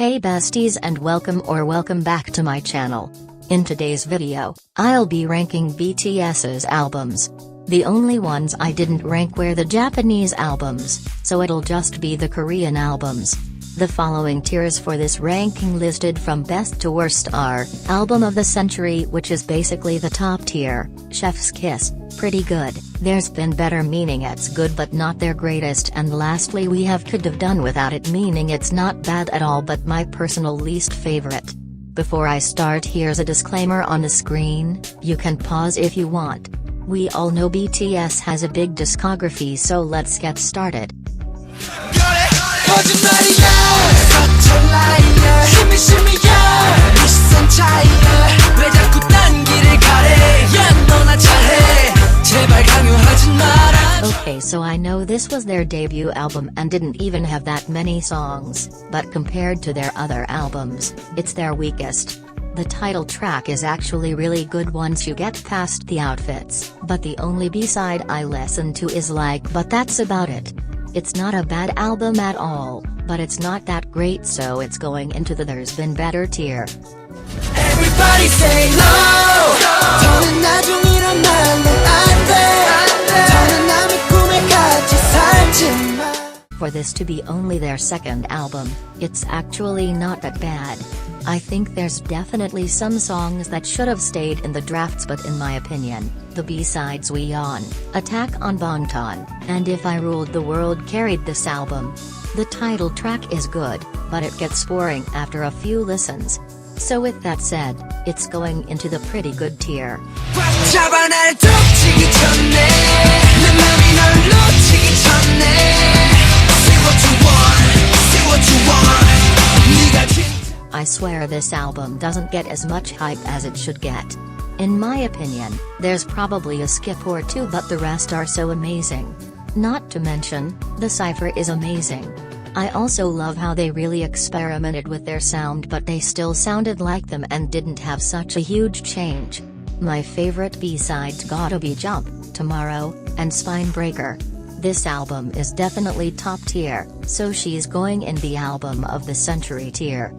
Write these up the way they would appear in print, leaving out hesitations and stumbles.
Hey besties and welcome back to my channel. In today's video, I'll be ranking BTS's albums. The only ones I didn't rank were the Japanese albums, so it'll just be the Korean albums. The following tiers for this ranking listed from best to worst are: Album of the Century, which is basically the top tier, Chef's Kiss, pretty good, There's Been Better, meaning it's good but not their greatest, and lastly we have Could Have Done Without It, meaning it's not bad at all but my personal least favorite. Before I start, here's a disclaimer on the screen, you can pause if you want. We all know BTS has a big discography, so let's get started. Okay, so I know this was their debut album and didn't even have that many songs, but compared to their other albums, it's their weakest. The title track is actually really good once you get past the outfits, but the only B-side I listen to is Like, but that's about it. It's not a bad album at all, but it's not that great, so it's going into the There's Been Better tier. Everybody say no. 더는 나중이란 말로 안 돼. 더는 남의 꿈에 같이 살지 마. For this to be only their second album, it's actually not that bad. I think there's definitely some songs that should have stayed in the drafts, but in my opinion, the B-sides We On, Attack on Bangtan, and If I Ruled the World carried this album. The title track is good, but it gets boring after a few listens. So with that said, it's going into the pretty good tier. I swear this album doesn't get as much hype as it should get. In my opinion, there's probably a skip or two, but the rest are so amazing. Not to mention, the cypher is amazing. I also love how they really experimented with their sound, but they still sounded like them and didn't have such a huge change. My favorite B-sides gotta be Jump, Tomorrow, and Spinebreaker. This album is definitely top tier, so she's going in the Album of the Century tier.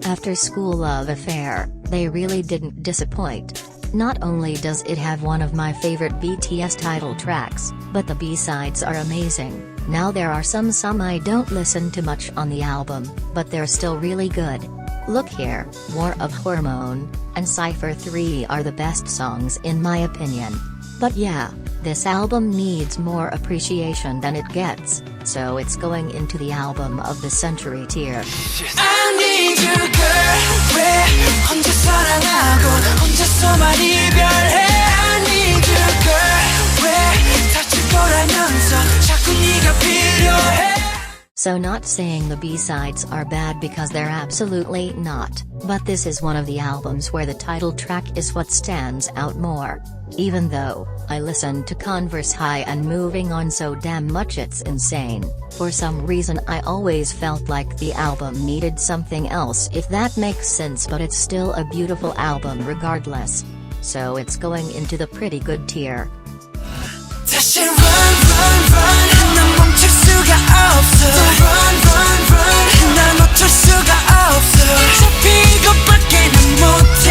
After School Love Affair, they really didn't disappoint. Not only does it have one of my favorite BTS title tracks, but the B-sides are amazing. Now there are some I don't listen to much on the album, but they're still really good. Look Here, War of Hormone, and Cypher 3 are the best songs in my opinion. But yeah, this album needs more appreciation than it gets, so it's going into the Album of the Century tier. I need you, girl. 왜 혼자 사랑하고 혼자서만 이별해? I need you, girl. 왜 다칠 거라면서 자꾸 네가 필요해? So not saying the B-sides are bad, because they're absolutely not, but this is one of the albums where the title track is what stands out more. Even though, I listened to Converse High and Moving On so damn much it's insane, for some reason I always felt like the album needed something else, if that makes sense, but it's still a beautiful album regardless. So it's going into the pretty good tier. 다시 run, run, run. 난 멈출 수가 없어. run, 난 어쩔 수가 없어. 어차피 이것밖에는 못해.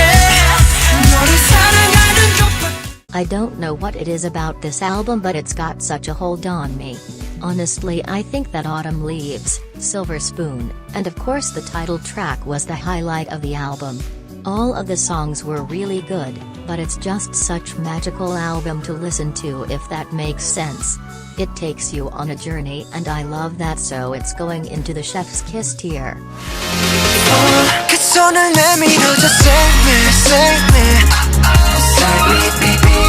너를 사랑하는 것밖에. I don't know what it is about this album, but it's got such a hold on me. Honestly, I think that Autumn Leaves, Silver Spoon, and of course the title track was the highlight of the album. All of the songs were really good, but it's just such magical album to listen to, if that makes sense. It takes you on a journey and I love that, so it's going into the Chef's Kiss tier. 그 손을 내밀어줘, save me, save me. Save me, baby.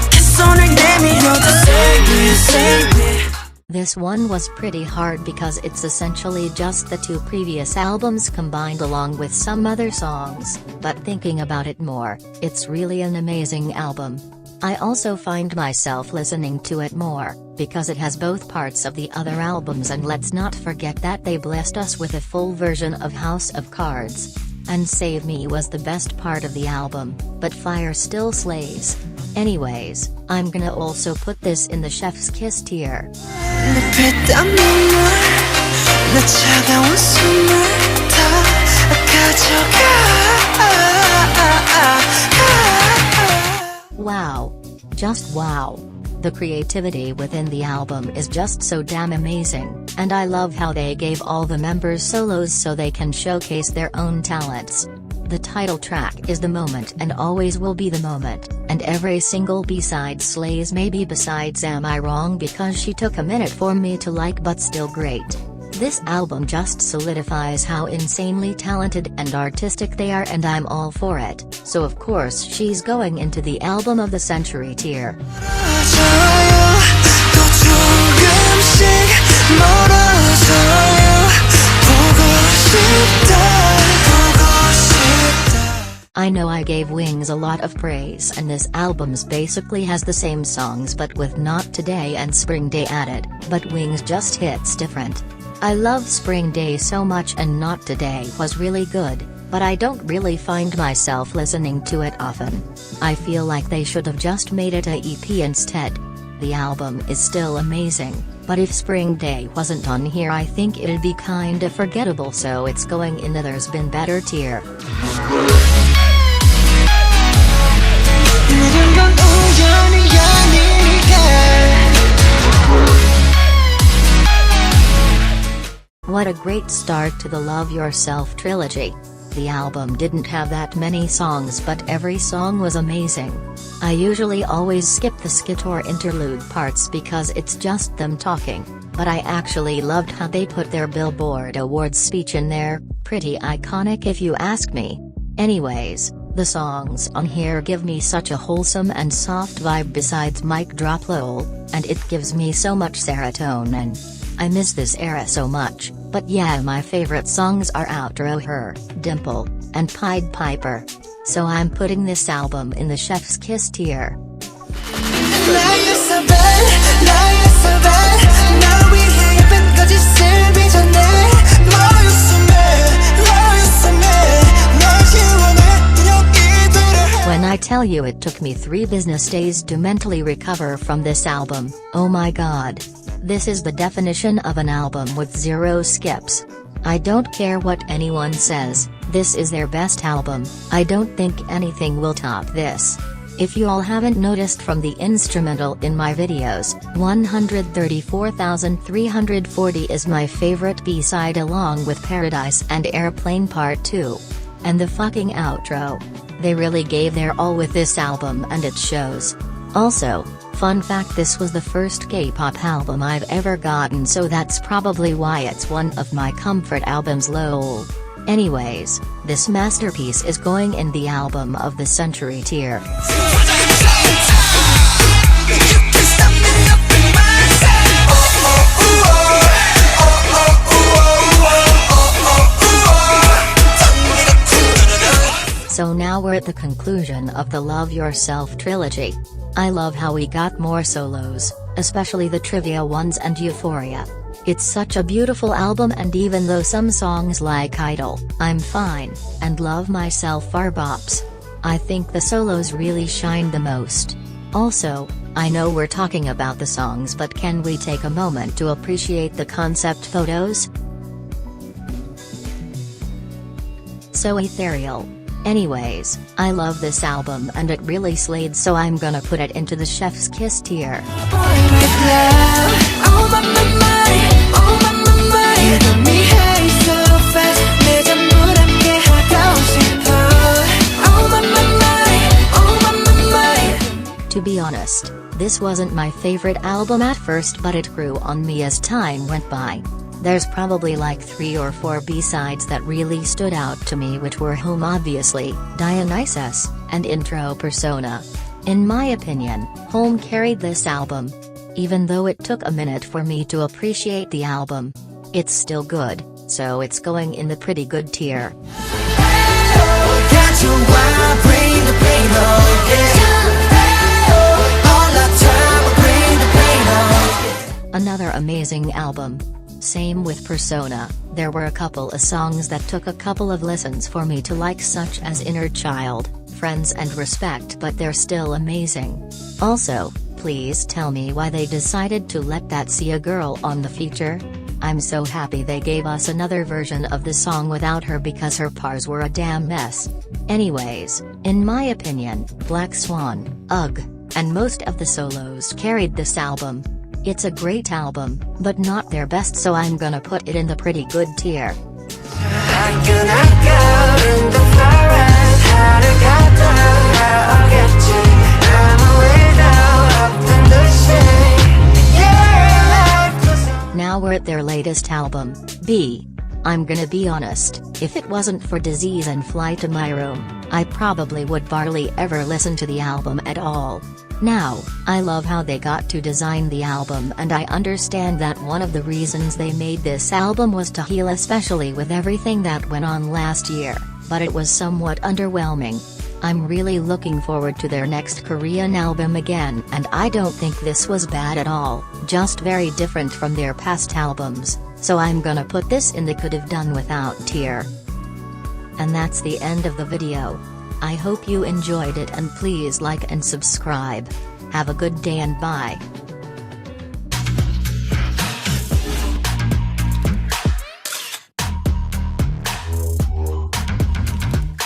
그 손을 내밀어줘, save me, save me. This one was pretty hard because it's essentially just the two previous albums combined along with some other songs, but thinking about it more, it's really an amazing album. I also find myself listening to it more, because it has both parts of the other albums, and let's not forget that they blessed us with a full version of House of Cards. And Save Me was the best part of the album, but Fire still slays. Anyways, I'm gonna also put this in the Chef's Kiss tier. Wow. Just wow. The creativity within the album is just so damn amazing, and I love how they gave all the members solos so they can showcase their own talents. The title track is The Moment and always will be the moment, and every single B-side slays, maybe besides Am I Wrong because she took a minute for me to like, but still great. This album just solidifies how insanely talented and artistic they are, and I'm all for it, so of course she's going into the Album of the Century tier. I know I gave Wings a lot of praise, and this album's basically has the same songs but with Not Today and Spring Day added, but Wings just hits different. I love Spring Day so much, and Not Today was really good, but I don't really find myself listening to it often. I feel like they should have just made it a EP instead. The album is still amazing, but if Spring Day wasn't on here I think it'd be kinda forgettable, so it's going in the There's Been Better tier. What a great start to the Love Yourself trilogy. The album didn't have that many songs, but every song was amazing. I usually always skip the skit or interlude parts because it's just them talking, but I actually loved how they put their Billboard Awards speech in there, pretty iconic if you ask me. Anyways, the songs on here give me such a wholesome and soft vibe besides Mic Drop LOL, and it gives me so much serotonin. I miss this era so much, but yeah, my favorite songs are Outro Her, Dimple, and Pied Piper. So I'm putting this album in the Chef's Kiss tier. When I tell you it took me 3 business days to mentally recover from this album, oh my god. This is the definition of an album with 0 skips. I don't care what anyone says, this is their best album. I don't think anything will top this. If you all haven't noticed from the instrumental in my videos, 134,340 is my favorite B-side along with Paradise and Airplane Part 2. And the fucking outro. They really gave their all with this album and it shows. Also, fun fact, this was the first K-pop album I've ever gotten, so that's probably why it's one of my comfort albums lol. Anyways, this masterpiece is going in the Album of the Century tier. So now we're at the conclusion of the Love Yourself trilogy. I love how we got more solos, especially the trivia ones and Euphoria. It's such a beautiful album, and even though some songs like Idol, I'm Fine, and Love Myself are bops, I think the solos really shine the most. Also, I know we're talking about the songs, but can we take a moment to appreciate the concept photos? So ethereal. Anyways, I love this album and it really slayed, so I'm gonna put it into the Chef's Kiss tier. To be honest, this wasn't my favorite album at first, but it grew on me as time went by. There's probably like 3 or 4 B-sides that really stood out to me, which were Home obviously, Dionysus, and Intro Persona. In my opinion, Home carried this album. Even though it took a minute for me to appreciate the album, it's still good, so it's going in the pretty good tier. Another amazing album. Same with Persona, there were a couple of songs that took a couple of listens for me to like, such as Inner Child, Friends and Respect, but they're still amazing. Also, please tell me why they decided to let that see a girl on the feature. I'm so happy they gave us another version of the song without her because her parts were a damn mess. Anyways, in my opinion, Black Swan, UGG, and most of the solos carried this album. It's a great album, but not their best, so I'm gonna put it in the pretty good tier. Now we're at their latest album, B. I'm gonna be honest, if it wasn't for Disease and Fly to My Room, I probably would barely ever listen to the album at all. Now, I love how they got to design the album, and I understand that one of the reasons they made this album was to heal, especially with everything that went on last year, but it was somewhat underwhelming. I'm really looking forward to their next Korean album again, and I don't think this was bad at all, just very different from their past albums, so I'm gonna put this in the could've done without tier. And that's the end of the video. I hope you enjoyed it, and please like and subscribe. Have a good day and bye.